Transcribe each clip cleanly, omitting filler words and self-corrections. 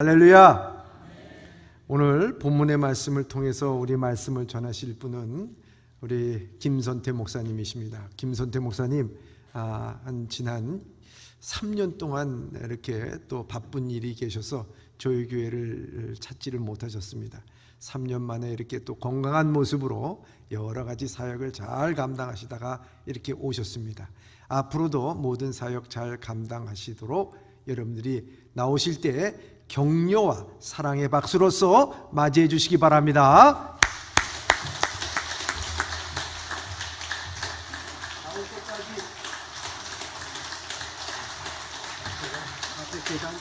할렐루야! 오늘 본문의 말씀을 통해서 우리 말씀을 전하실 분은 우리 김선태 목사님이십니다. 김선태 목사님, 지난 3년 동안 이렇게 또 바쁜 일이 계셔서 저희 교회를 찾지를 못하셨습니다. 3년 만에 이렇게 또 건강한 모습으로 여러 가지 사역을 잘 감당하시다가 이렇게 오셨습니다. 앞으로도 모든 사역 잘 감당하시도록 여러분들이 나오실 때 격려와 사랑의 박수로서 맞이해 주시기 바랍니다. 나올 때까지 앞에 계단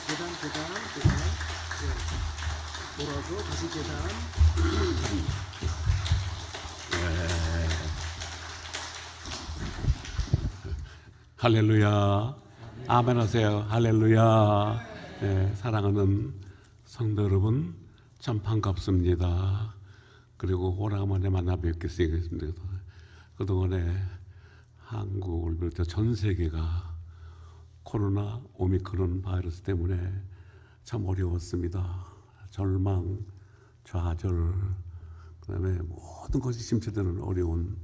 돌아서 다시 계단. 할렐루야. 아멘 하세요. 할렐루야. 네, 사랑하는 성도 여러분, 참 반갑습니다. 그리고 오래간만에 만나 뵙겠습니다. 그동안에 한국을 비롯해 전 세계가 코로나 오미크론 바이러스 때문에 참 어려웠습니다. 절망, 좌절, 그다음에 모든 것이 침체되는 어려운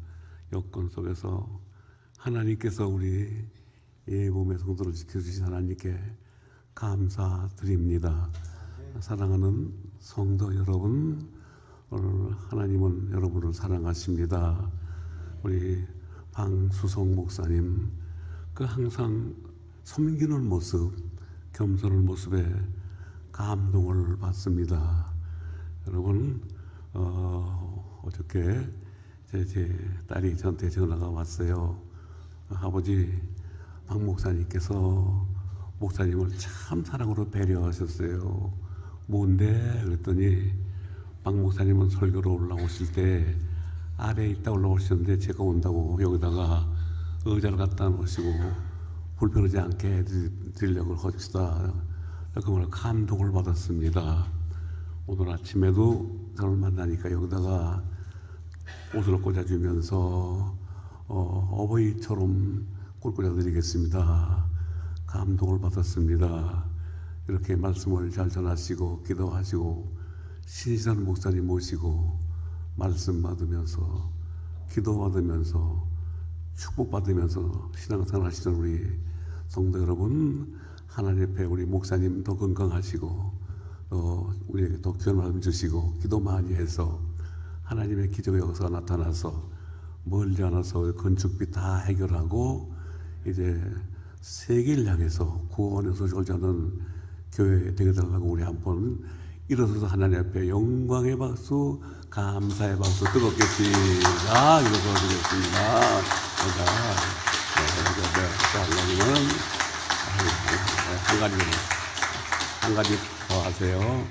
여건 속에서 하나님께서 우리 예복음의 성도를 지켜주신 하나님께 감사드립니다. 사랑하는 성도 여러분, 오늘 하나님은 여러분을 사랑하십니다. 우리 방수성 목사님, 그 항상 섬기는 모습, 겸손한 모습에 감동을 받습니다. 여러분, 어저께 제 딸이 저한테 전화가 왔어요. 아버지 박 목사님께서 목사님을 참 사랑으로 배려하셨어요. 뭔데? 그랬더니 박 목사님은 설교로 올라오실 때 아래에 있다 올라오셨는데 제가 온다고 여기다가 의자를 갖다 놓으시고 불편하지 않게 드리려고 합시다. 정말 감동을 받았습니다. 오늘 아침에도 저를 만나니까 여기다가 옷을 꽂아주면서 어버이처럼 꽂아드리겠습니다. 감동을 받았습니다. 이렇게 말씀을 잘 전하시고 기도하시고 신실한 목사님 모시고 말씀 받으면서 기도 받으면서 축복 받으면서 신앙생활 하시는 우리 성도 여러분, 하나님 앞에 우리 목사님 더 건강하시고 또 우리에게 더 귀한 말씀 주시고 기도 많이 해서 하나님의 기적의 역사가 나타나서 멀지 않아서 건축비 다 해결하고 이제 세계를 향해서 구원의 소식을 전하는 교회 되게 달라고 우리 한번 일어서서 하나님 앞에 영광의 박수, 감사의 박수 뜨겁게 시작 일어서드리겠습니다. 하나님은 한 가지 더 하세요.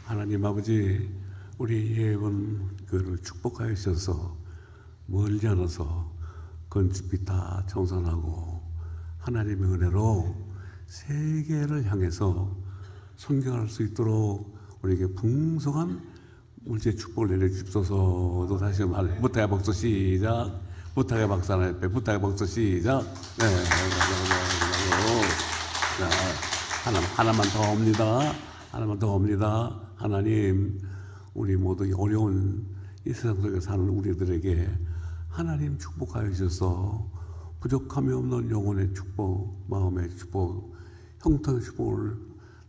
하나님 아버지, 우리 예번 교회를 축복하여 주셔서 멀지 않아서 건축비 다 청산하고 하나님의 은혜로 세계를 향해서 선교할 수 있도록 우리에게 풍성한 물질 축복을 내려주십소서. 다시 말 부탁의 박수 시작. 부탁의 박수 하나 옆에 부탁의 박수 시작. 네, 하나만 더 옵니다. 하나만 더 옵니다. 하나님, 우리 모두 어려운 이 세상 속에 사는 우리들에게 하나님 축복하여 주셔서 부족함이 없는 영혼의 축복, 마음의 축복, 형통의 축복을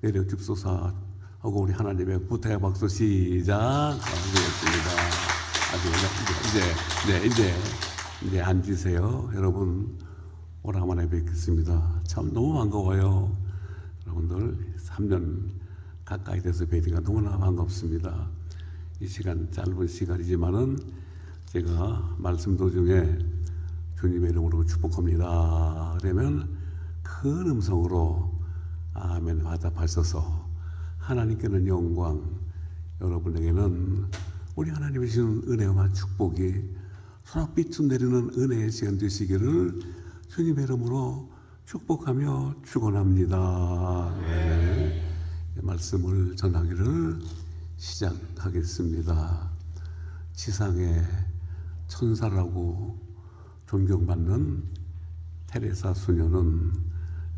내려 주옵소서 하고 우리 하나님의 부탁의 박수 시작. 되겠습니다. 이제 앉으세요. 여러분, 오래간만에 뵙겠습니다. 참 너무 반가워요. 여러분들 3년 가까이 돼서 뵈니까 너무나 반갑습니다. 이 시간 짧은 시간이지만은 제가 말씀 도중에 주님의 이름으로 축복합니다 그러면 큰 음성으로 아멘 화답하셔서 하나님께는 영광, 여러분에게는 우리 하나님이 주시는 은혜와 축복이 소낙빛 내리는 은혜의 시간 되시기를 주님의 이름으로 축복하며 축원합니다. 네. 말씀을 전하기를 시작하겠습니다. 지상의 천사라고 존경받는 테레사 수녀는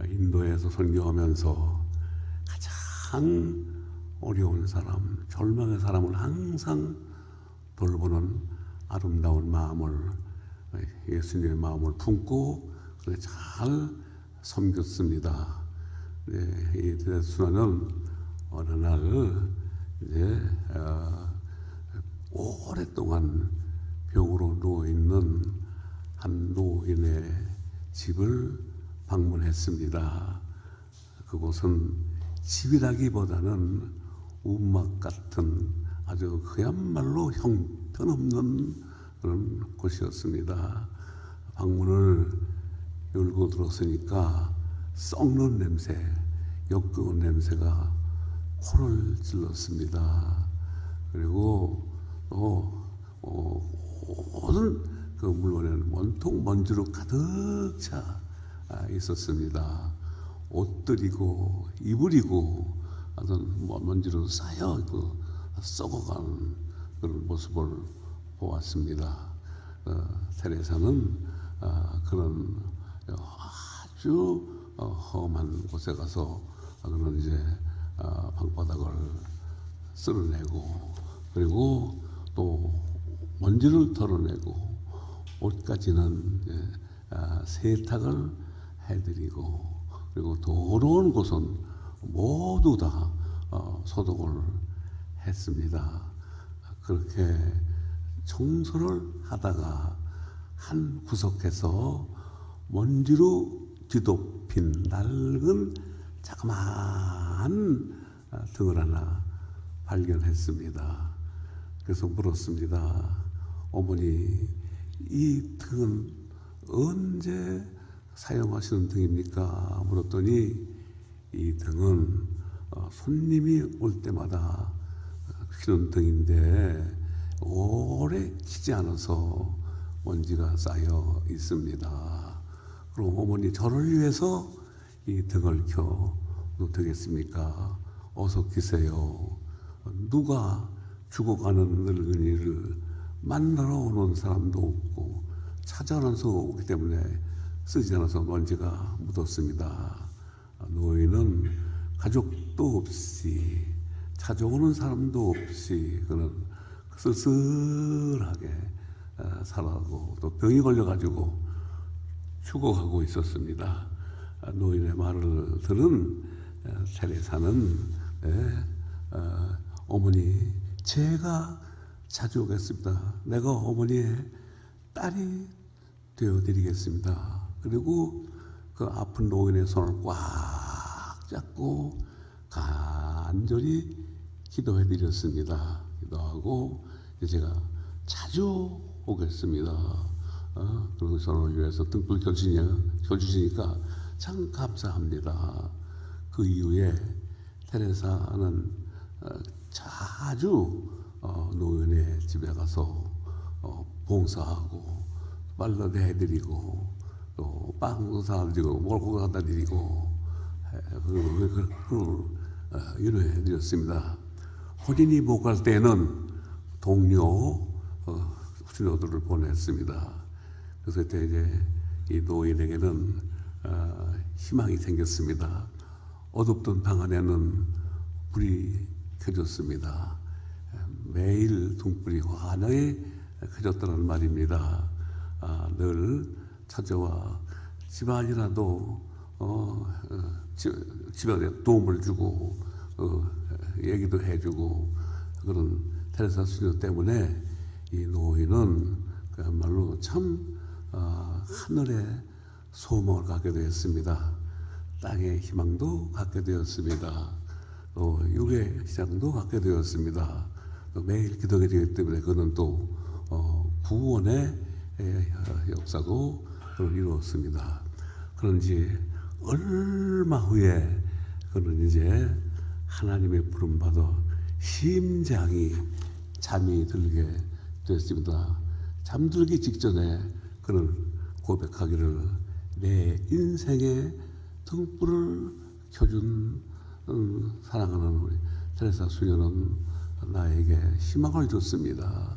인도에서 선교하면서 가장 어려운 사람, 절망의 사람을 항상 돌보는 아름다운 마음을, 예수님의 마음을 품고 잘 섬겼습니다. 이 드레스너는 어느 날 이제 오랫동안 병으로 누워 있는 한 노인의 집을 방문했습니다. 그곳은 집이라기보다는 움막 같은 아주 그야말로 형편없는 그런 곳이었습니다. 방문을 열고 들어서니까 썩는 냄새, 역겨운 냄새가 코를 찔렀습니다. 그리고 또 모든 그 물건에는 온통 먼지로 가득 차 있었습니다. 옷들이고 이불이고 어떤 먼지로 쌓여 썩어가는 그런 모습을 보았습니다. 테레사는 그런 아주 험한 곳에 가서 그런 이제 방바닥을 쓸어내고 그리고 또 먼지를 털어내고 옷까지는 세탁을 해드리고 그리고 더러운 곳은 모두 다 소독을 했습니다. 그렇게 청소를 하다가 한 구석에서 먼지로 뒤덮인 낡은 자그마한 등을 하나 발견했습니다. 그래서 물었습니다. 어머니, 이 등은 언제 사용하시는 등입니까? 물었더니 이 등은 손님이 올 때마다 휘는 등인데 오래 키지 않아서 먼지가 쌓여 있습니다. 그럼 어머니, 저를 위해서 이 등을 켜도 되겠습니까? 어서 키세요. 누가 죽어가는 늙은이를 만나러 오는 사람도 없고 찾아와서 오기 때문에 쓰지 않아서 먼지가 묻었습니다. 노인은 가족도 없이 찾아오는 사람도 없이 그는 쓸쓸하게 살아가고 또 병이 걸려가지고 죽어가고 있었습니다. 노인의 말을 들은 테레사는 어머니, 제가 자주 오겠습니다. 내가 어머니의 딸이 되어드리겠습니다. 그리고 그 아픈 노인의 손을 꽉 잡고 간절히 기도해드렸습니다. 기도하고 제가 자주 오겠습니다. 그리고 저를 위해서 등불 켜주시니까 참 감사합니다. 그 이후에 테레사는 자주 노인의 집에 가서 봉사하고 빨래도 해드리고 또 빵도 사드리고 몰고 갖다 드리고 그걸 위로해드렸습니다. 본인이 못 갈 때는 동료 수녀들을 보냈습니다. 그래서 그때 이제 이 노인에게는 희망이 생겼습니다. 어둡던 방 안에는 불이 켜졌습니다. 매일 등불이 환하게 켜졌다는 말입니다. 늘 찾아와 집안이라도 집안에 도움을 주고 얘기도 해주고 그런 테레사 수녀 때문에 이 노인은 그야말로 참 하늘에 소망을 갖게 되었습니다. 땅에 희망도 갖게 되었습니다. 또 육의 시장도 갖게 되었습니다. 또 매일 기도하게 되기 때문에 그는 또 구원의 역사도 이루었습니다. 그런지 얼마 후에 그는 이제 하나님의 부름받아 심장이 잠이 들게 됐습니다. 잠들기 직전에 그는 고백하기를 내 인생의 등불을 켜준 사랑하는 우리 테레사 수녀는 나에게 희망을 줬습니다.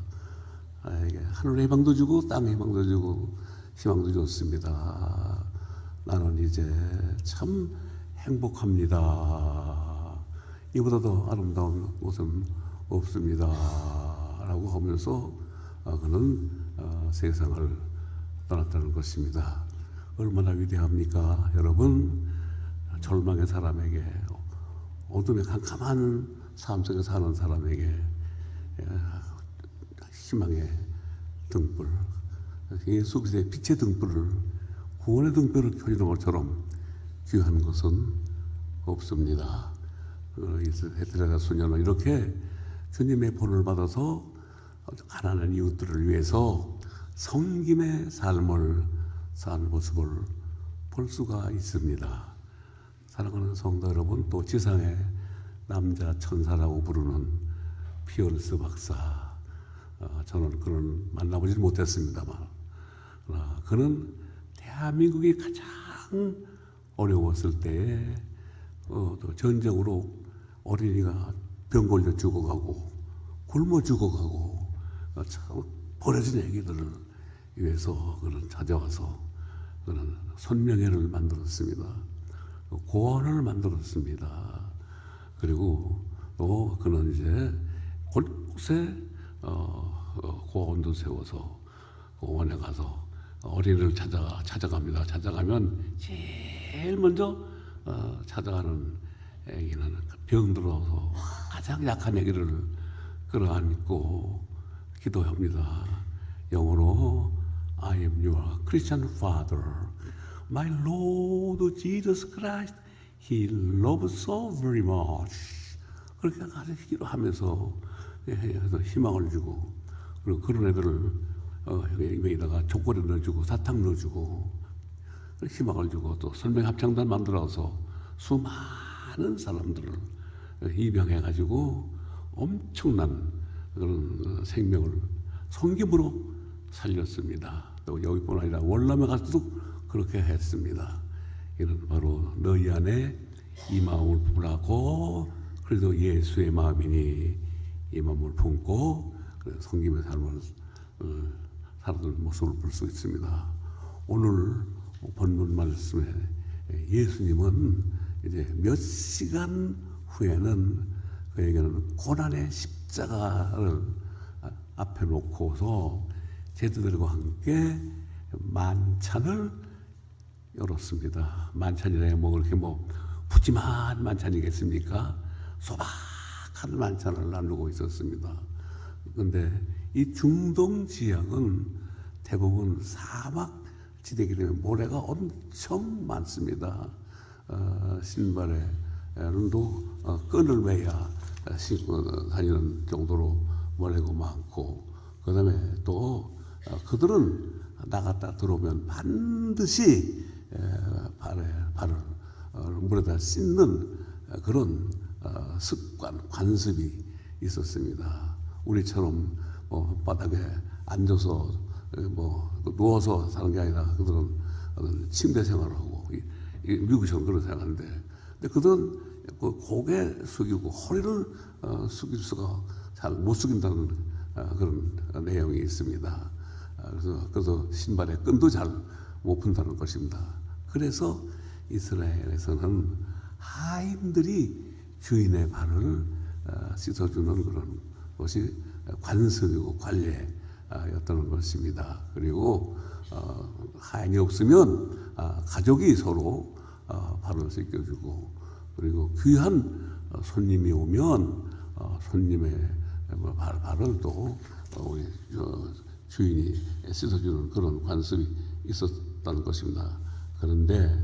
나에게 하늘의 희망도 주고 땅의 희망도 주고 희망도 줬습니다. 나는 이제 참 행복합니다. 이보다 더 아름다운 곳은 없습니다. 라고 하면서 그는 세상을 떠났다는 것입니다. 얼마나 위대합니까? 여러분, 절망의 사람에게, 어둠의 캄캄한 삶 속에 사는 사람에게 희망의 등불, 예수 그리스도의 빛의 등불을, 구원의 등불을 켜주는 것처럼 귀한 것은 없습니다. 헤드레다 소녀는 이렇게 주님의 본을 받아서 가난한 이웃들을 위해서 섬김의 삶을 사는 모습을 볼 수가 있습니다. 사랑하는 성도 여러분, 또 지상의 남자 천사라고 부르는 피어르스 박사, 저는 그는 만나보지 못했습니다만, 그는 대한민국이 가장 어려웠을 때에 또 전쟁으로 어린이가 병 걸려 죽어가고 굶어 죽어가고 참 버려진 애기들을 위해서 그는 찾아와서 그는 선명회를 만들었습니다. 고원을 만들었습니다. 그리고 또 그는 이제 곳곳에 고원도 세워서 고원에 가서 어린이를 찾아갑니다. 찾아가면 제일 먼저 찾아가는 애기는 병들어서 가장 약한 애기를 끌어안고 기도합니다. 영어로 I am your Christian father, my Lord Jesus Christ, He loves so very much. 그렇게 가서 기도하면서 희망을 주고, 그리고 그런 애들을 입에다가 족골에 넣어주고 사탕 넣어주고 희망을 주고, 또 설명 합창단 만들어서 수많은 사람들을 입양해가지고 엄청난 그런 생명을 섬김으로 살렸습니다. 또 여기뿐 아니라 월남에 가서도 그렇게 했습니다. 이는 바로 너희 안에 이 마음을 품으라고, 그래도 예수의 마음이니 이 마음을 품고 섬김의 삶을 살아가는 모습을 볼 수 있습니다. 오늘 본문 말씀에 예수님은 이제 몇 시간 후에는 그에게는 고난의 십자가를 앞에 놓고서 제자들과 함께 만찬을 열었습니다. 만찬이라 뭐 그렇게 푸짐한 만찬이겠습니까? 소박한 만찬을 나누고 있었습니다. 그런데 이 중동 지역은 대부분 사막 지대이기 때문에 모래가 엄청 많습니다. 신발에도 끈을 매야 신고 다니는 정도로 모래가 많고, 그 다음에 또 그들은 나갔다 들어오면 반드시 발을 물에다 씻는 그런 습관, 관습이 있었습니다. 우리처럼 바닥에 앉아서 누워서 사는 게 아니라 그들은 침대 생활을 하고, 미국처럼 그런 생활하는데, 근데 그들은 고개 숙이고 허리를 숙일 수가 잘 못 숙인다는 그런 내용이 있습니다. 그래서 신발에 끈도 잘 못 푼다는 것입니다. 그래서 이스라엘에서는 하인들이 주인의 발을 씻어주는 그런 것이 관습이고 관례였던 것입니다. 그리고 하인이 없으면 가족이 서로 발을 씻겨주고, 그리고 귀한 손님이 오면 손님의 발을 또 우리 주인이 씻어주는 그런 관습이 있었다는 것입니다. 그런데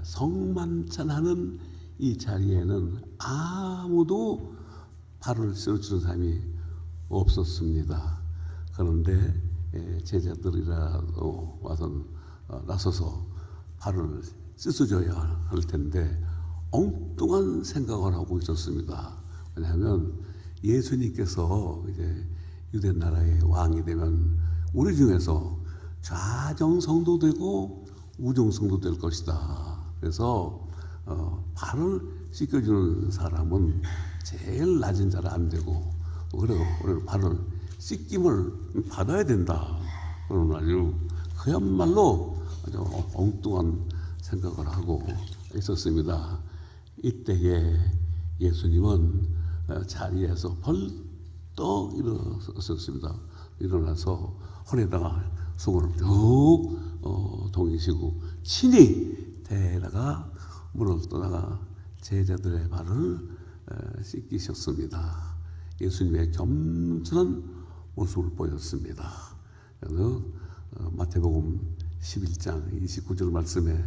성만찬하는 이 자리에는 아무도 발을 씻어주는 사람이 없었습니다. 그런데 제자들이라도 와서 나서서 발을 씻어줘야 할 텐데 엉뚱한 생각을 하고 있었습니다. 왜냐하면 예수님께서 이제 유대 나라의 왕이 되면 우리 중에서 좌정성도 되고 우정성도 될 것이다. 그래서 발을 씻겨주는 사람은 제일 낮은 자라 안 되고, 그리고 우리는 발을 씻김을 받아야 된다. 그런 아주 그야말로 아주 엉뚱한 생각을 하고 있었습니다. 이때에 예수님은 자리에서 벌떡 일어섰습니다. 일어나서 허리에다가 수건을 쭉 동이시고 친히 데다가 물을 떠다가 제자들의 발을 씻기셨습니다. 예수님의 겸손한 모습을 보였습니다. 그래서 마태복음 11장 29절 말씀에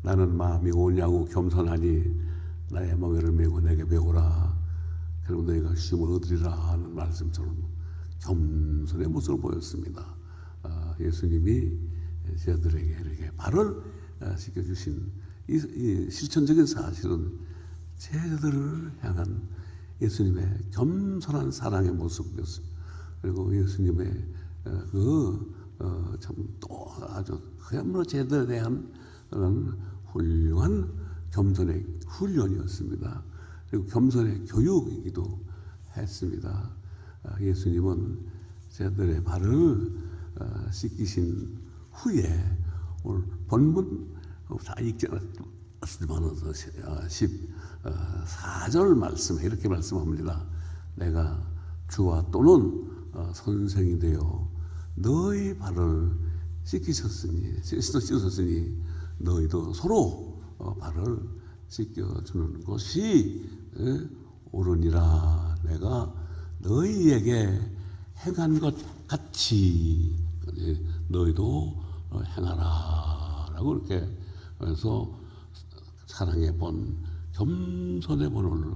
나는 마음이 오냐고 겸손하니 나의 멍에를 메고 내게 배우라. 그리고 너희가 쉼을 얻으리라 하는 말씀처럼 겸손의 모습을 보였습니다. 예수님이 제자들에게 이렇게 발을 씻겨주신 이 실천적인 사실은 제자들을 향한 예수님의 겸손한 사랑의 모습이었습니다. 그리고 예수님의 참 또 아주 그야말로 제자들에 대한 그런 훌륭한 겸손의 훈련이었습니다. 그리고 겸손의 교육이기도 했습니다. 예수님은 제자들의 발을 씻기신 후에 오늘 본문 다 읽지 않았지만 14절 말씀에 이렇게 말씀합니다. 내가 주와 또는 선생이 되어 너희 발을 씻으셨으니 너희도 서로 발을 씻겨주는 것이 옳으니라. 내가 너희에게 행한 것 같이 너희도 행하라 라고 이렇게 해서 사랑의 본, 겸손의 본을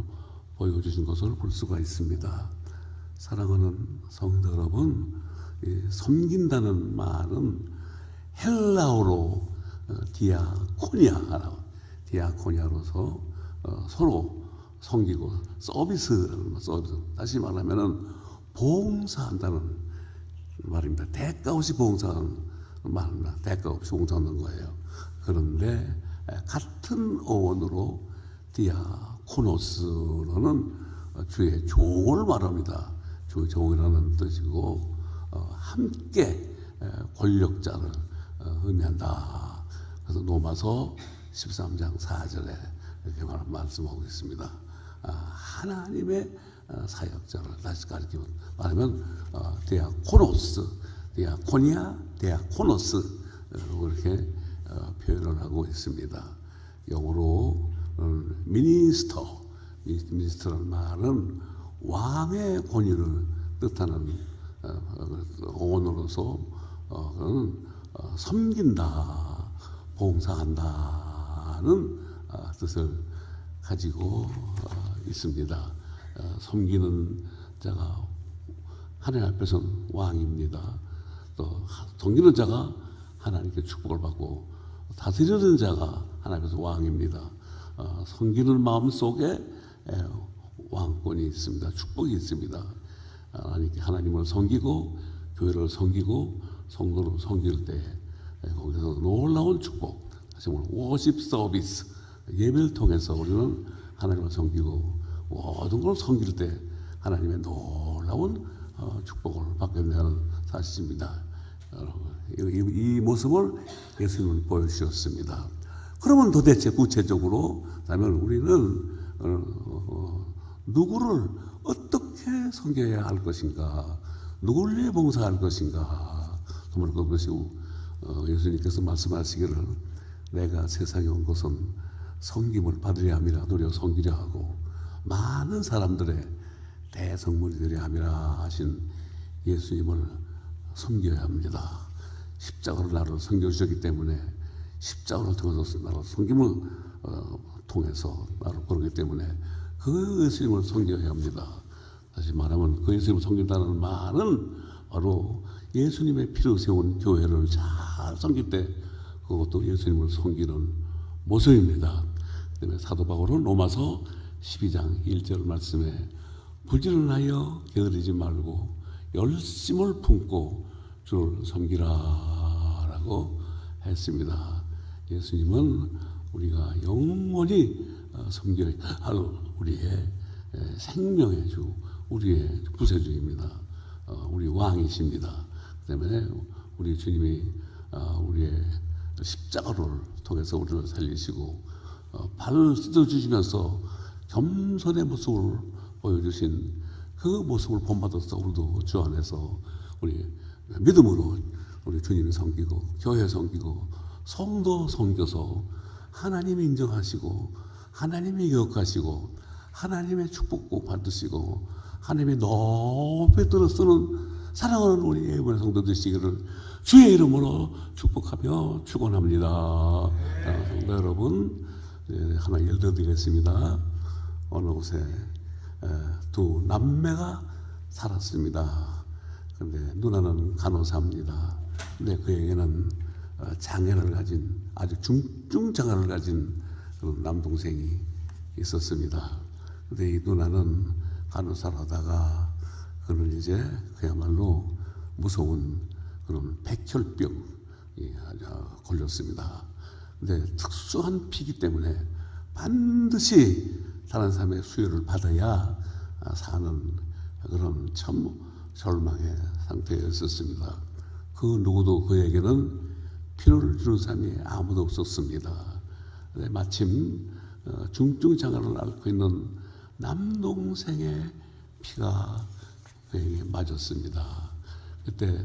보여주신 것을 볼 수가 있습니다. 사랑하는 성도 여러분, 섬긴다는 말은 헬라어로 디아코니아로서 서로 섬기고 서비스, 다시 말하면은 봉사한다는 말입니다. 대가 없이 봉사하는 말입니다. 대가 없이 봉사하는 거예요. 그런데 같은 어원으로 디아코노스로는 주의 종을 말합니다. 주의 종이라는 뜻이고 함께 권력자를 의미한다. 그래서 로마서 13장 4절에 이렇게 말씀하고 있습니다. 하나님의 사역자를 다시 가리키면 말하면 디아코노스 이렇게 표현을 하고 있습니다. 영어로 미니스터라는 말은 왕의 권위를 뜻하는 어원으로서 섬긴다, 봉사한다는 뜻을 가지고 있습니다. 섬기는 자가 하나님 앞에서는 왕입니다. 또 섬기는 자가 하나님께 축복을 받고 다스리는 자가 하나님 앞에서 왕입니다. 섬기는 마음 속에 왕권이 있습니다. 축복이 있습니다. 하나님을 섬기고 교회를 섬기고 성도를 섬길 때 거기서 놀라운 축복, 다시 말해 워십 서비스, 예배를 통해서 우리는 하나님을 섬기고 모든 걸 섬길 때 하나님의 놀라운 축복을 받게 된다는 사실입니다. 이 모습을 예수님은 보여주셨습니다. 그러면 도대체 구체적으로 우리는 누구를 어떻게 섬겨야 할 것인가, 누구를 위해 봉사할 것인가. 정말 그것이 예수님께서 말씀하시기를 내가 세상에 온 것은 섬김을 받으려 함이라 누려 섬기려 하고 많은 사람들의 대성물이 되려 함이라 하신 예수님을 섬겨야 합니다. 십자가로 나를 섬겨주셨기 때문에 십자가를 통해서 나를 섬김을 통해서 나를 부르기 때문에 그 예수님을 섬겨야 합니다. 다시 말하면 그 예수님을 섬긴다는 말은 바로 예수님의 피로 세운 교회를 잘 섬길 때 그것도 예수님을 섬기는 모습입니다. 그다음에 사도 바울은 로마서 12장 1절 말씀에 부지런하여 게으르지 말고 열심을 품고 주를 섬기라라고 했습니다. 예수님은 우리가 영원히 섬겨야 할 우리의 생명의 주, 우리의 구세주입니다. 우리 왕이십니다. 그 때문에 우리 주님이 우리의 십자가를 통해서 우리를 살리시고 발을 씻어주시면서 겸손의 모습을 보여주신 그 모습을 본받아서 우리도 주 안에서 우리 믿음으로 우리 주님 섬기고 교회 섬기고 성도 섬겨서 하나님이 인정하시고 하나님이 기억하시고 하나님의 축복도 받으시고 하나님이 높이 들어 쓰는 사랑하는 우리 예불의 성도 되시기를 주의 이름으로 축복하며 축원합니다. 성도 여러분, 하나 예를 들어드리겠습니다. 어느 곳에 두 남매가 살았습니다. 그런데 누나는 간호사입니다. 근데 그에게는 장애를 가진 아주 중증 장애를 가진 그런 남동생이 있었습니다. 근데 이 누나는 간호사를 하다가 그는 이제 그야말로 무서운 그런 백혈병이 걸렸습니다. 근데 특수한 피기 때문에 반드시 다른 사람의 수혈을 받아야 사는 그런 참 절망의 상태였었습니다. 그 누구도 그에게는 필요를 주는 사람이 아무도 없었습니다. 근데 마침 중증 장애를 앓고 있는 남동생의 피가 그에게 맞았습니다. 그때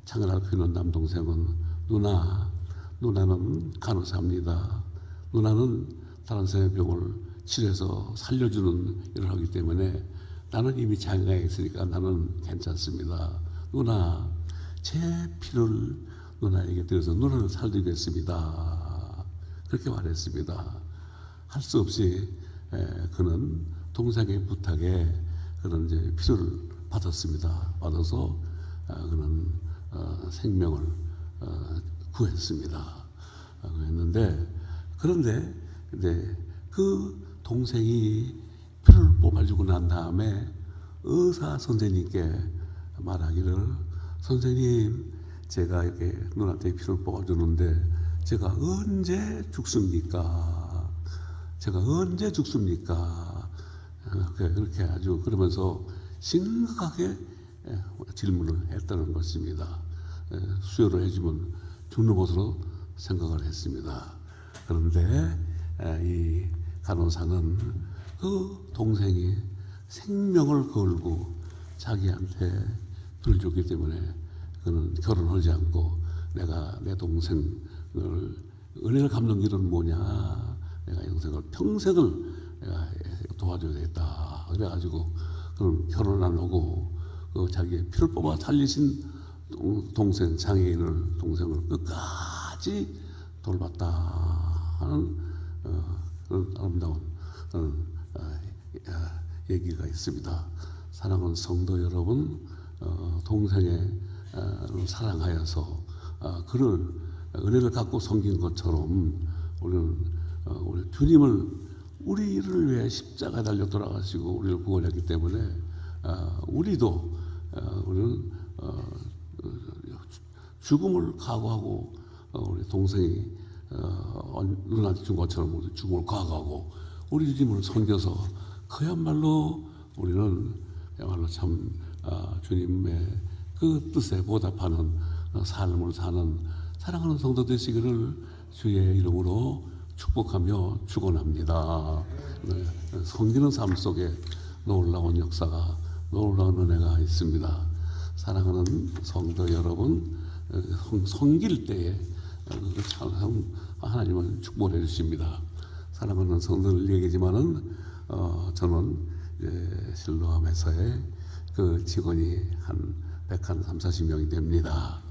장애를 앓고 있는 남동생은 누나는 간호사입니다. 누나는 다른 사람의 병을 치료해서 살려주는 일을 하기 때문에 나는 이미 장애가 있으니까 나는 괜찮습니다. 누나, 제 피를 누나에게 드려서 누나를 살리겠습니다. 그렇게 말했습니다. 할 수 없이 그는 동생의 부탁에 그런 이제 피를 받았습니다. 받아서 그는 생명을 구했습니다. 구했는데 그런데 이제 그 동생이 피를 뽑아주고 난 다음에 의사 선생님께 말하기를 선생님 제가 이렇게 누나한테 피를 뽑아주는데 제가 언제 죽습니까? 제가 언제 죽습니까? 그렇게 아주 그러면서 심각하게 질문을 했다는 것입니다. 수혈을 해주면 죽는 것으로 생각을 했습니다. 그런데 이 간호사는 그 동생이 생명을 걸고 자기한테 피를 줬기 때문에 그는 결혼하지 않고 내가 내 동생을 은혜를 갚는 길은 뭐냐? 내가 영생을 평생을 내가 도와줘야 되겠다. 그래가지고 그는 결혼 안 하고 그 자기의 피를 뽑아 살리신 동생 장애인을 동생을 끝까지 돌봤다 하는 그런 아름다운 얘기가 있습니다. 사랑하는 성도 여러분, 동생의 사랑하여서 그를 은혜를 갖고 섬긴 것처럼 우리는 우리 주님을 우리를 위해 십자가에 달려 돌아가시고 우리를 구원했기 때문에 우리도 우리는 죽음을 각오하고 우리 동생이 누나한테 준 것처럼 우리 죽음을 각오하고 우리 주님을 섬겨서 그야말로 우리는 그야말로 참 주님의 그 뜻에 보답하는 삶을 사는 사랑하는 성도 되시기를 주의 이름으로 축복하며 축원합니다. 섬기는 삶 속에 놀라운 역사가 놀라운 은혜가 있습니다. 사랑하는 성도 여러분, 섬길 때에 참 하나님은 축복해 주십니다. 사랑하는 성도들 얘기지만은 저는 실로암에서의 그 직원이 한 130-140명이 됩니다.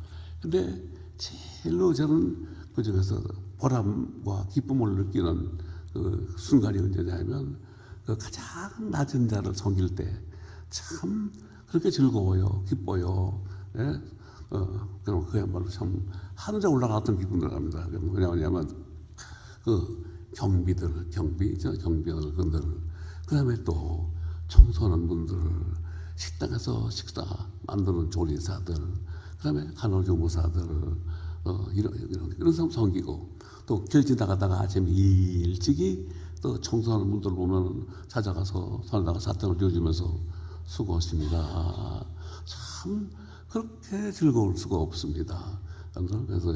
근데 제일로 저는 그 중에서 보람과 기쁨을 느끼는 그 순간이 언제냐면 그 가장 낮은 자를 섬길 때 참 그렇게 즐거워요, 기뻐요. 예? 그럼 그야말로 참 하늘에 올라갔던 기분 들어갑니다. 왜냐하면 그 경비들, 경비원들, 그 다음에 또 청소하는 분들, 식당에서 식사 만드는 조리사들, 그 다음에 간호조무사들, 이런 사람 섬기고, 또 길 지나가다가 아침에 일찍이 또 청소하는 분들 보면 찾아가서 손에다가 사탕을 쥐어주면서 수고하십니다. 참 그렇게 즐거울 수가 없습니다. 그래서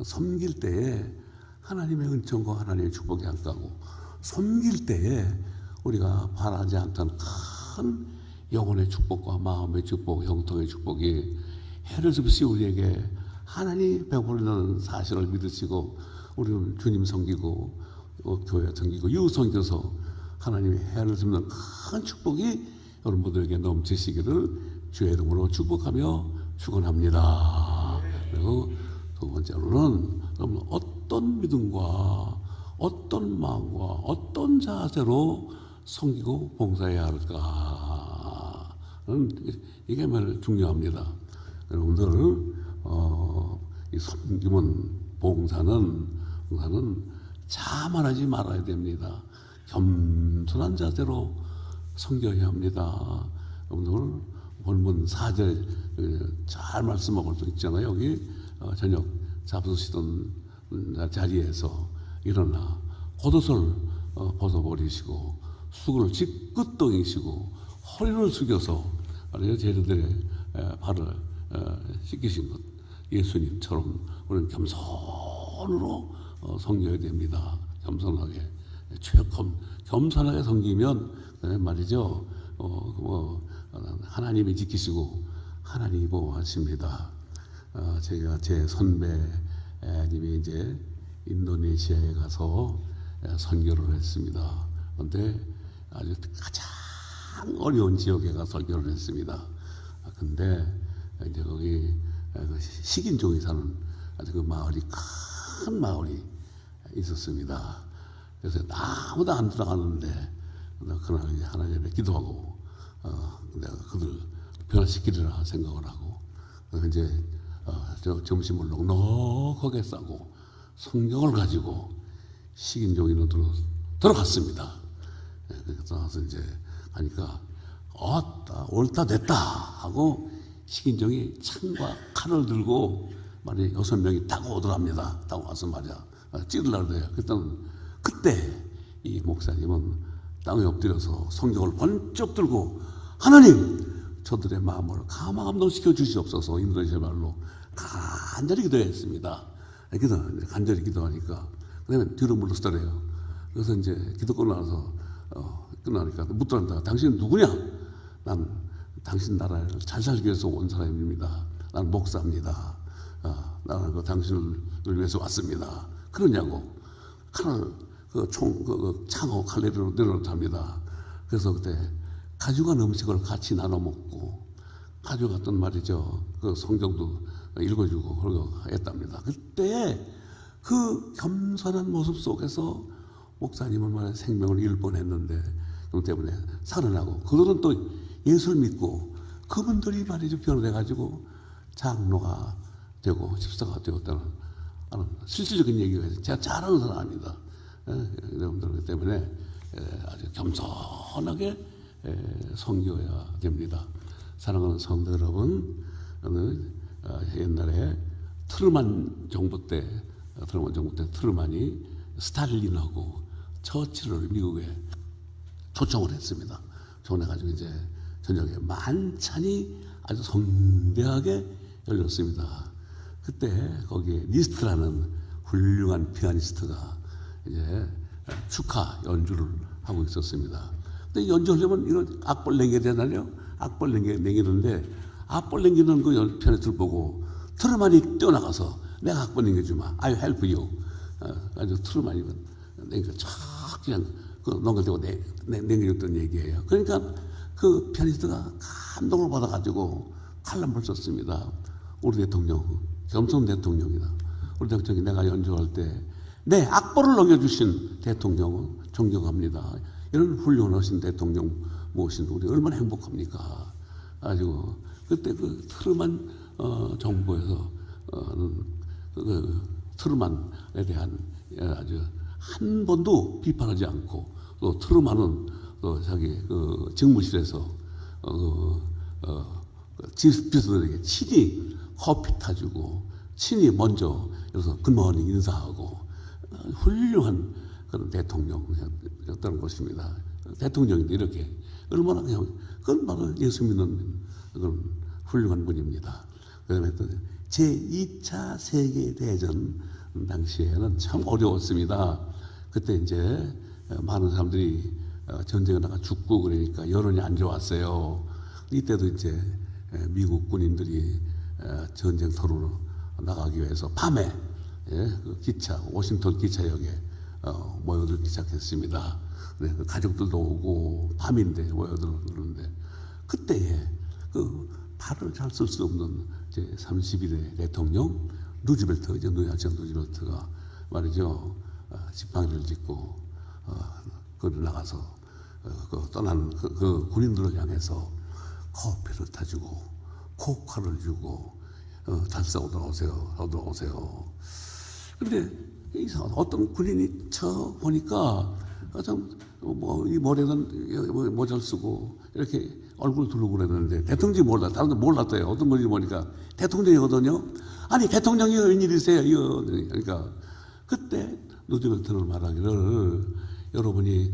섬길 때에 하나님의 은총과 하나님의 축복이 함께하고 섬길 때에 우리가 바라지 않던 큰 영혼의 축복과 마음의 축복, 형통의 축복이 해를 습시 우리에게 하나님 베풀는 사실을 믿으시고 우리는 주님 섬기고 교회 섬기고 이웃 섬겨서 하나님의 해를 줍는 큰 축복이 여러분들에게 넘치시기를 주의 이름으로 축복하며 축원합니다. 그리고 두 번째로는 여러분 어떤 믿음과 어떤 마음과 어떤 자세로 섬기고 봉사해야 할까? 이게 매우 중요합니다. 여러분들 이 섬김은 봉사는 자만하지 말아야 됩니다. 겸손한 자세로 섬겨야 합니다. 여러분들 본문 4절 잘 말씀하고 있잖아요. 여기 저녁 잡수시던 자리에서 일어나 겉옷을 벗어버리시고 수건을 지긋덩이시고 허리를 숙여서 제자들의 발을 씻기신 것 예수님처럼 우리는 겸손으로 섬겨야 됩니다. 겸손하게 겸손하게 섬기면 말이죠. 하나님이 지키시고 하나님이 보호하십니다. 제가 제 선배님이 이제 인도네시아에 가서 선교를 했습니다. 그런데 아주 가장 어려운 지역에 가서 선교를 했습니다. 근데 이제 거기 식인종이 사는 아주 그 마을이 큰 마을이 있었습니다. 그래서 아무도 안 들어가는데 그날 하나님께 기도하고 내가 그들 변화시키리라 생각을 하고 이제 점심을 넉넉하게 싸고 성경을 가지고 식인종이로 들어갔습니다. 들어가서 이제 가니까 옳다 됐다 하고 식인종이 창과 칼을 들고 말이 6명이 타고 오더랍니다. 타고 와서 말이야 찌르려고 해요. 그때 이 목사님은 땅에 엎드려서 성경을 번쩍 들고 하나님 저들의 마음을 감화감동시켜 주시옵소서 인도네시아 말로 간절히 기도했습니다. 간절히 기도하니까 그다음에 뒤로 물러서더래요. 그래서 이제 기도 끝나니까 묻더란다. 당신은 누구냐? 난 당신 나라를 잘 살기 위해서 온 사람입니다. 난 목사입니다. 나는 당신을 위해서 왔습니다. 그러냐고 칼을 창하고 칼 내려놓답니다. 그래서 그때 가져간 음식을 같이 나눠 먹고 가져갔던 말이죠. 그 성경도 읽어주고 그러고 했답니다. 그때 그 겸손한 모습 속에서 목사님은 말해 생명을 잃을 뻔했는데 그 때문에 살아나고 그들은 또 예수를 믿고 그분들이 말이죠 변화돼가지고 장로가 되고 집사가 되었다는 실질적인 얘기가 제가 잘 아는 사람입니다. 여러분들 때문에 아주 겸손하게 섬겨야 됩니다. 사랑하는 성도 여러분, 옛날에 트루만 정부 때 트루만이 스탈린하고 처칠을 미국에 초청을 했습니다. 초청해가지고 이제 저녁에 만찬이 아주 성대하게 열렸습니다. 그때 거기에 리스트라는 훌륭한 피아니스트가 이제 축하 연주를 하고 있었습니다. 근데 연주하려면 이런 악벌 냉겨야 되나요? 악벌 냉기는데 악벌 냉기는 그 피아니스트를 보고 트루만이 뛰어나가서 내가 악벌 냉겨주마. I help you. 아주 트루만이 냉겨 촥 그냥 그 넘겨대고 냉겨줬던 얘기예요. 그러니까 그 피아니스트가 감동을 받아가지고 칼럼을 썼습니다. 우리 대통령, 겸손 대통령이다. 우리 대통령이 내가 연주할 때 내 악보를 넘겨주신 대통령은 존경합니다. 이런 훌륭하신 대통령 모신 우리 얼마나 행복합니까? 가지고 그때 그 트루만 정부에서 그 트루만에 대한 아주 한 번도 비판하지 않고 또 트루만은 또 자기 그 직무실에서 비서들에게 친히 커피 타주고 친히 먼저 그래서 굿모닝 인사하고 훌륭한 그런 대통령이었다는 것입니다. 대통령인데 이렇게 얼마나 그냥 그건 바로 예수 믿는 그런 훌륭한 분입니다. 그다음에 또 제2차 세계 대전 당시에는 참 어려웠습니다. 그때 이제 많은 사람들이 전쟁에 나가 죽고 그러니까 여론이 안 좋았어요. 이때도 이제 미국 군인들이 전쟁터로 나가기 위해서 밤에 그 기차 워싱턴 기차역에 모여들기 시작했습니다. 네, 그 가족들도 오고 밤인데 모여들었는데 그때에 그 발을 잘 쓸 수 없는 제 31대 대통령 루즈벨트, 이제 노야정 루즈벨트가 말이죠, 지팡이를 짚고 그 나가서 떠나는 그 군인들을 향해서 커피를 타주고 코카를 주고 다시 돌아오세요, 돌아오세요. 근데 이상하다. 어떤 군인이 쳐 보니까 이 머리에는 모자를 쓰고 이렇게 얼굴 두르고 그랬는데 대통령이 몰라. 다른 데 몰랐대요. 어떤 분이 보니까 대통령이거든요. 아니 대통령이 웬일이세요? 이거 그러니까 그때 루즈벨트는 말하기를 여러분이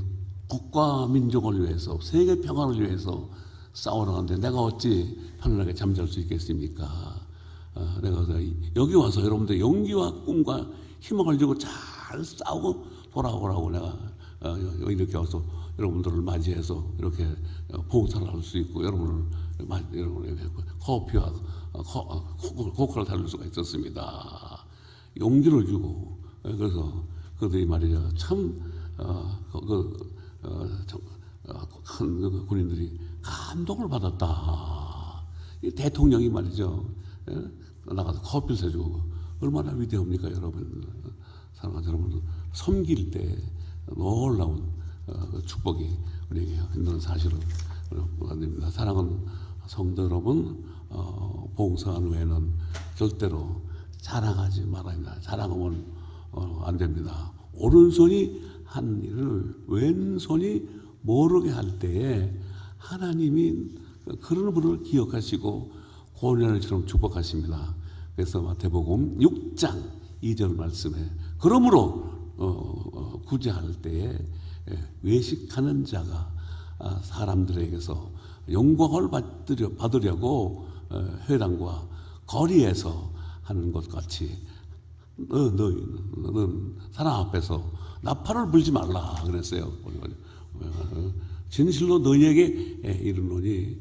국가 민족을 위해서 세계 평화를 위해서 싸우라는데 내가 어찌 편안하게 잠잘 수 있겠습니까? 내가 여기 와서 여러분들 용기와 꿈과 희망을 주고 잘 싸우고 돌아오라고 내가 이렇게 와서 여러분들을 맞이해서 이렇게 봉사를 할 수 있고 여러분을 커피와 코카를 달릴 수가 있었습니다. 용기를 주고 그래서 그들이 말이죠 큰 군인들이 감동을 받았다. 이 대통령이 말이죠 나가서 커피를 사주고 얼마나 위대합니까 여러분. 사랑하는 여러분, 섬길 때 놀라운 축복이 우리에게 있는 사실은 안 됩니다. 사랑하는 성도 여러분, 봉사한 외에는 절대로 자랑하지 말아야 합니다. 자랑하면 안 됩니다. 오른손이 한 일을 왼손이 모르게 할 때에 하나님이 그런 분을 기억하시고 고난을처럼 축복하십니다. 그래서 마태복음 6장 2절 말씀에 그러므로 구제할 때에 외식하는 자가 사람들에게서 영광을 받으려고 회당과 거리에서 하는 것 같이 너는 사람 앞에서 나팔을 불지 말라 그랬어요. 진실로 너희에게 이르노니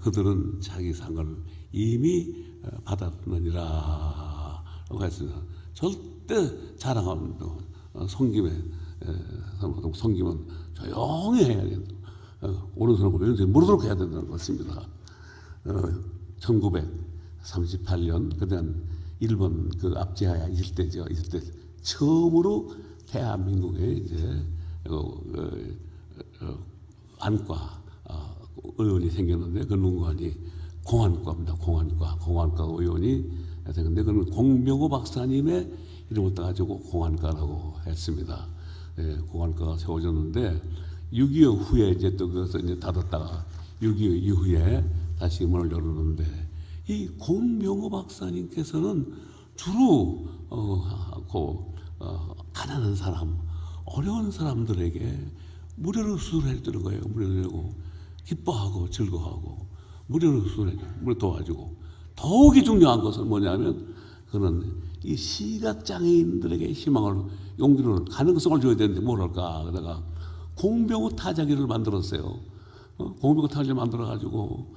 그들은 자기 상을 이미 받았느니라 라고 했습니다. 절대 자랑하면 섬김은 조용히 해야 된다. 오른손을 왼손을 모르도록 해야 된다는 것입니다. 1938년 그다음 일본 그 압제하에 있을 때죠. 있을 때 처음으로 대한민국에 이제 안과 의원이 생겼는데 그 누구니 공안과입니다. 공안과 의원이 생겼는데 그는 공병호 박사님의 이름을 따가지고 공안과라고 했습니다. 공안과가 세워졌는데 6.25 후에 이제 또 그것을 이제 닫았다가 6.25 이후에 다시 문을 열었는데 이 공병호 박사님께서는 주로 가난한 사람, 어려운 사람들에게 무료로 수술해 주는 거예요. 무료로 하고 기뻐하고 즐거워하고 무료로 수술해 무료 도와주고 더욱이 중요한 것은 뭐냐면 그는 이 시각장애인들에게 희망을 용기를 가능성을 줘야 되는데 뭐랄까 그러다가 공병호 타자기를 만들었어요. 공병호 타자기를 만들어가지고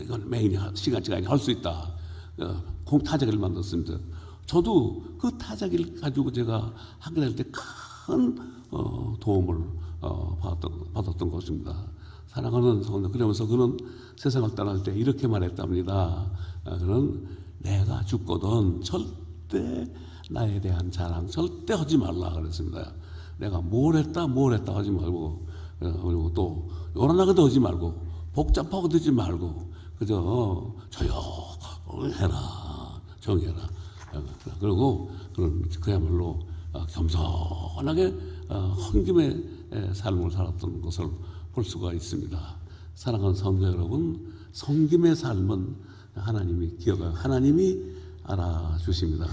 이건 매인이 시각장애인이 할 수 있다. 타자기를 만들었습니다. 저도 그 타자기를 가지고 제가 학교 다닐 때 큰 도움을 받았던 것입니다. 사랑하는 성도, 그러면서 그는 세상을 떠날 때 이렇게 말했답니다. 그는 내가 죽거든 절대 나에 대한 자랑 절대 하지 말라 그랬습니다. 내가 뭘 했다 하지 말고 그리고 또 요란하게도 하지 말고 복잡하게도 하지 말고 그저 조용해라 정해라. 그리고 그는 그야말로 겸손하게 헌금의 삶을 살았던 것을 볼 수가 있습니다. 사랑하는 성도 여러분, 섬김의 삶은 하나님이 하나님이 알아주십니다.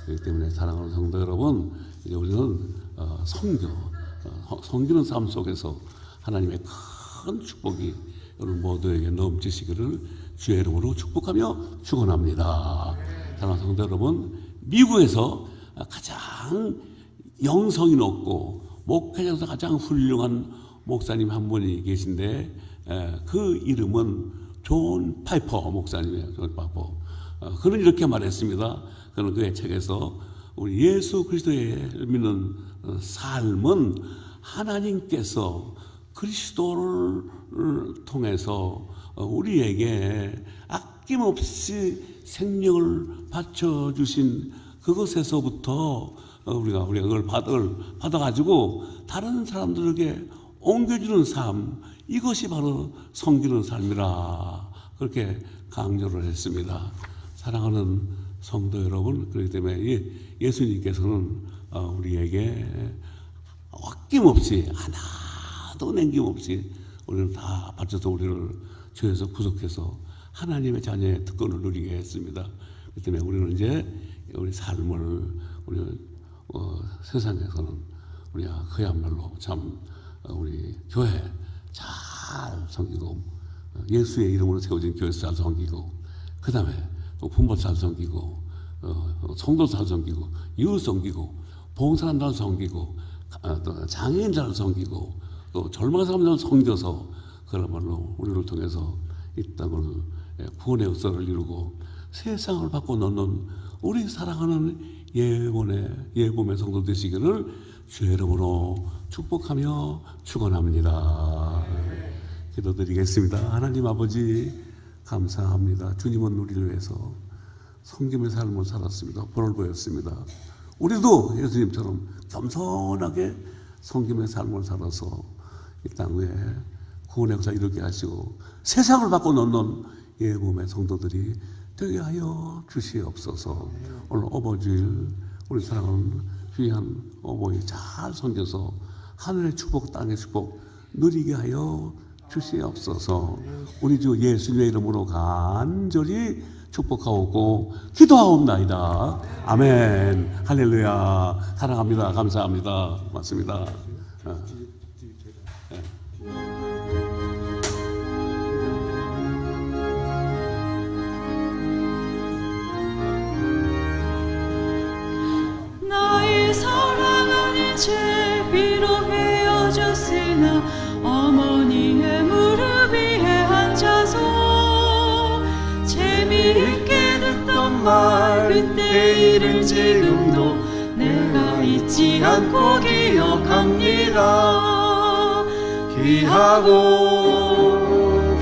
그렇기 때문에 사랑하는 성도 여러분, 이제 우리는 섬기는 삶 속에서 하나님의 큰 축복이 여러분 모두에게 넘치시기를 주의 이름으로 축복하며 축원합니다. 사랑하는 성도 여러분, 미국에서 가장 영성이 높고 목회자로서 가장 훌륭한 목사님 한 분이 계신데 그 이름은 존 파이퍼 목사님이에요. 존 파이퍼. 그는 이렇게 말했습니다. 그는 그의 책에서 우리 예수 그리스도의 믿는 삶은 하나님께서 그리스도를 통해서 우리에게 아낌없이 생명을 바쳐주신 그것에서부터 우리가 그걸 받아가지고 다른 사람들에게 옮겨주는 삶, 이것이 바로 섬기는 삶이라 그렇게 강조를 했습니다. 사랑하는 성도 여러분, 그렇기 때문에 예수님께서는 우리에게 아낌없이 하나도 남김없이 우리를 다 바쳐서 우리를 죄에서 구속해서 하나님의 자녀의 특권을 누리게 했습니다. 그렇기 때문에 우리는 이제 우리 삶을 세상에서는 우리가 그야말로 참 우리 교회 잘 섬기고 예수의 이름으로 세워진 교회 잘 섬기고 그 다음에 또 부모 잘 섬기고 성도 잘 섬기고 이웃 섬기고 봉사한 잘 섬기고 또 장애인 잘 섬기고 또 젊은 사람들 섬겨서 그야말로 우리를 통해서 이 땅을 구원의 역사를 이루고 세상을 바꿔놓는 우리 사랑하는 예봄의 성도 되시기를 주의 이름으로 축복하며 축원합니다. 기도드리겠습니다. 하나님 아버지 감사합니다. 주님은 우리를 위해서 섬김의 삶을 살았습니다. 벌을 보였습니다. 우리도 예수님처럼 겸손하게 섬김의 삶을 살아서 이 땅에 구원의 역사 이루게 하시고 세상을 바꿔놓는 예봄의 성도들이 되게 하여 주시옵소서. 오늘 어버주일 우리 사랑하는 귀한 어버이 잘 섬겨서 하늘의 축복 땅의 축복 누리게 하여 주시옵소서. 우리 주 예수님의 이름으로 간절히 축복하옵고 기도하옵나이다. 아멘. 할렐루야. 사랑합니다. 감사합니다. 고맙습니다. 나의 사랑하는 죄 비록 헤어졌으나 어머니의 무릎 위에 앉아서 재미있게 듣던 말 그때 일을 지금도 내가 잊지 않고 기억합니다. 귀하고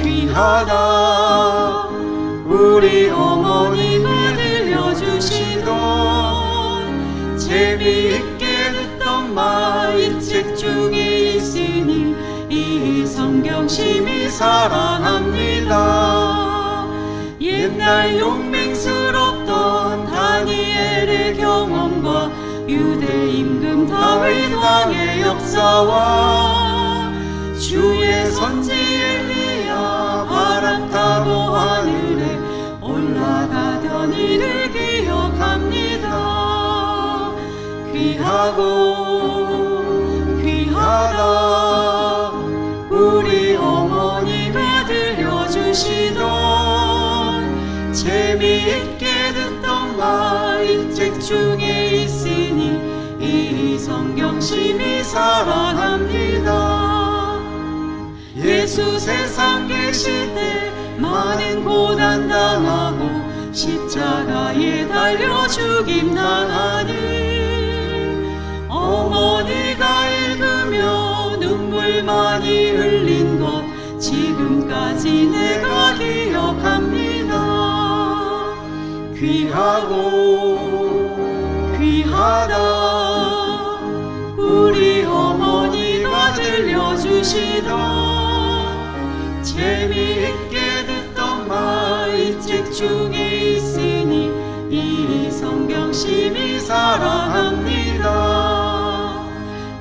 귀하다 우리 어머니가 들려주시던 재미있게 듣던 말 이 책 중에 있으니 이 성경 심히 사랑합니다. 옛날 용맹스럽던 다니엘의 경험과 유대 임금 다윗 왕의 역사와 주의 선지 엘리야 바람 타고 하늘에 올라가던 이를 기억합니다. 귀하고 귀하다 우리 어머니가 들려주시던 재미있게 듣던 말 이 책 중에 있으니 이 성경 심히 사랑합니다. 예수 세상 계실 때 많은 고난 당하고 십자가에 달려 죽임 당하니 어머니가 읽으며 눈물 많이 흘린 것 지금까지 내가 기억합니다. 귀하고 귀하다 우리 어머니가 들려주시던 재미있게 듣던 말 이 책 중에 있으니 이 성경 심히 사랑합니다.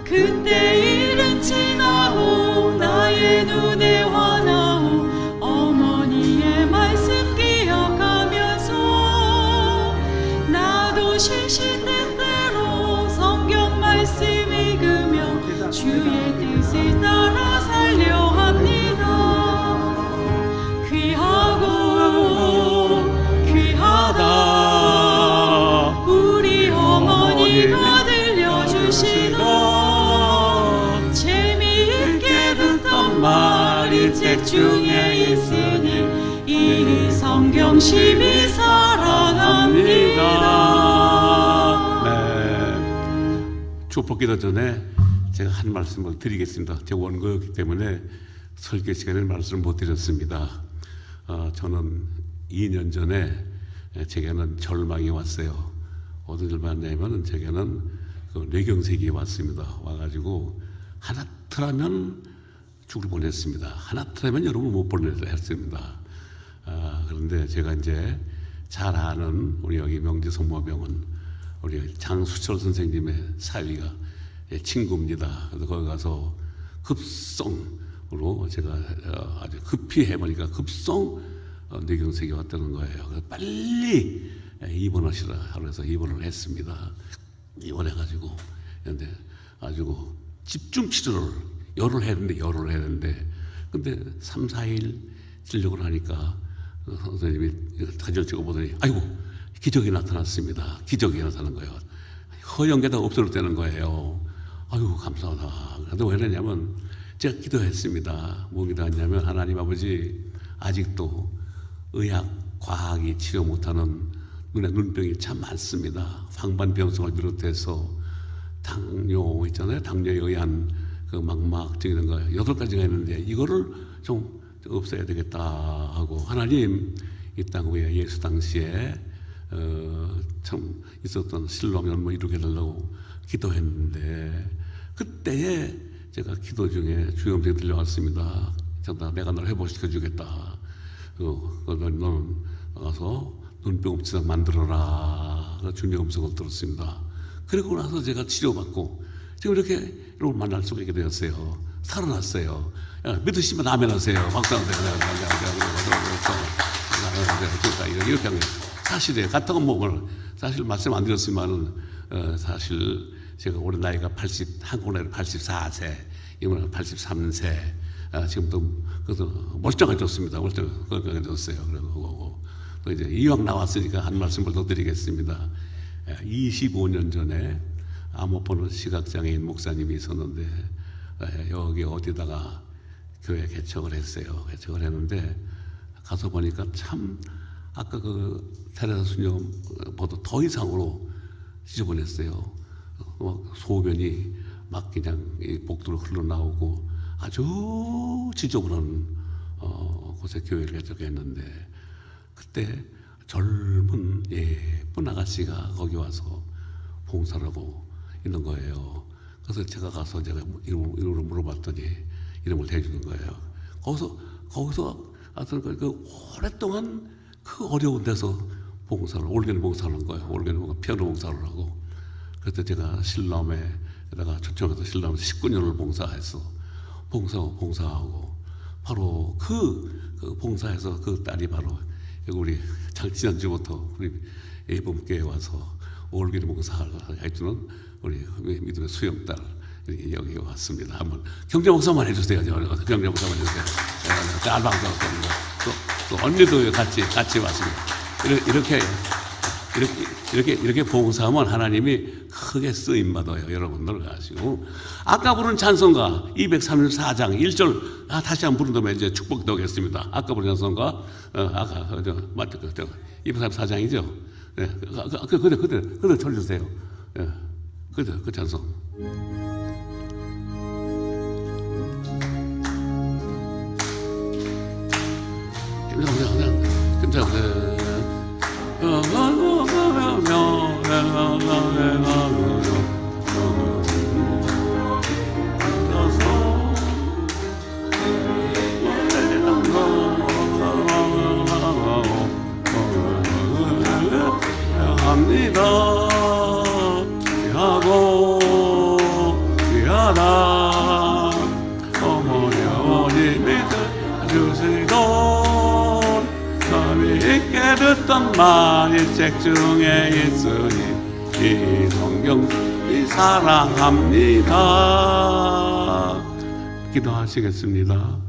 그때 일은 지나고 나의 눈에 환하오 어머니의 말씀 기억하면서 나도 시시때때로 성경 말씀 읽으며 주의 뜻을 따라 살려 합니다. 귀하고 귀하다 우리 어머니가 책 중에 있으니 이 성경 심히 사랑합니다. 네. 축복기도 전에 제가 한 말씀을 드리겠습니다. 제 원고였기 때문에 설교 시간에 말씀을 못 드렸습니다. 저는 2년 전에 제게는 절망이 왔어요. 어떤 절망이냐면 제게는 그 뇌경색이 왔습니다. 와가지고 하나트라면 죽을 뻔했습니다. 하나트라면 여러분 못 보냈습니다. 그런데 제가 이제 잘 아는 우리 여기 명지성모병원 우리 장수철 선생님의 사위가 친구입니다. 그래서 거기 가서 급성으로 제가 아주 급히 해보니까 급성 뇌경색이 왔다는 거예요. 그래서 빨리 입원하시라 그래서 입원을 했습니다. 입원해가지고 근데 아주 집중 치료를 열을 했는데 근데 3, 4일 진료를 하니까 선생님이 사진을 찍어보더니 아이고 기적이 나타났습니다. 기적이 나타난 거예요. 허연 게 다 없어졌다는 거예요. 아이고 감사하다. 그런데 왜 그러냐면 제가 기도했습니다. 뭐 기도했냐면 하나님 아버지 아직도 의학, 과학이 치료 못하는 눈에 눈병이 참 많습니다. 황반변성을 비롯해서 당뇨 있잖아요. 당뇨에 의한 그 막막증 이런 거 8가지가 있는데 이거를 좀 없애야 되겠다 하고 하나님 이 땅 위에 예수 당시에 참 있었던 실로면 뭐 이루게 해달라고 기도했는데 그때에 제가 기도 중에 주의 음성이 들려왔습니다. 내가 널 회복시켜 주겠다. 너는 나가서 눈병 없이 만들어라. 주님의 음성을 들었습니다. 그리고 나서 제가 치료받고 지금 이렇게 여러분 만날 수가 있게 되었어요. 살아났어요. 믿으시면 아멘 하세요. 박수하세요. 이렇게 하는 사실이에요. 같은 몸을 사실 말씀 안 드렸지만은 사실 제가 올해 나이가 한국으로 84세, 이번에 83세. 지금도 그래서 멀쩡해졌습니다. 멀쩡해졌어요. 그리고 또 이제 이왕 나왔으니까 한 말씀을 더 드리겠습니다. 25년 전에 암호 보는 시각장애인 목사님이 있었는데 여기 어디다가 교회 개척을 했어요. 개척을 했는데 가서 보니까 참 아까 그 테레사 수녀보다 더 이상으로 지저분했어요. 소변이 막 그냥 복도로 흘러나오고 아주 지저분한 곳에 교회를 개척했는데 그때 젊은 예쁜 아가씨가 거기 와서 봉사를 하고 있는 거예요. 그래서 제가 가서 제가 이름을 물어봤더니 이름을 대주는 거예요. 거기서 하여튼 그 오랫동안 그 어려운 데서 봉사를 올게는 봉사를 한 거예요. 올게는 피아노 봉사를 하고 그때 제가 신람에다가 초청해서 신람에서 19년을 봉사하고 바로 그 봉사에서 그 딸이 바로 우리 지난주부터 우리 예범교회에 와서 올기를 봉사를 해주는 우리 믿음의 수영딸 여기 왔습니다. 한번 경제 목사만 해주세요. 경제 목사만 해주세요. 알방사입니다. 또 언니도 같이 왔습니다. 이렇게 봉사하면 하나님이 크게 쓰임 받아요. 여러분들 가시고 아까 부른 찬송가 234장 1절 다시 한번 부른다면 이제 축복도 하겠습니다. 아까 부른 찬송가 아까 234장이죠. 네, 그대로 쳐주세요. 네, 그 찬송. 듣던 말이 책 중에 있으니 이 성경이 사랑합니다. 기도하시겠습니다.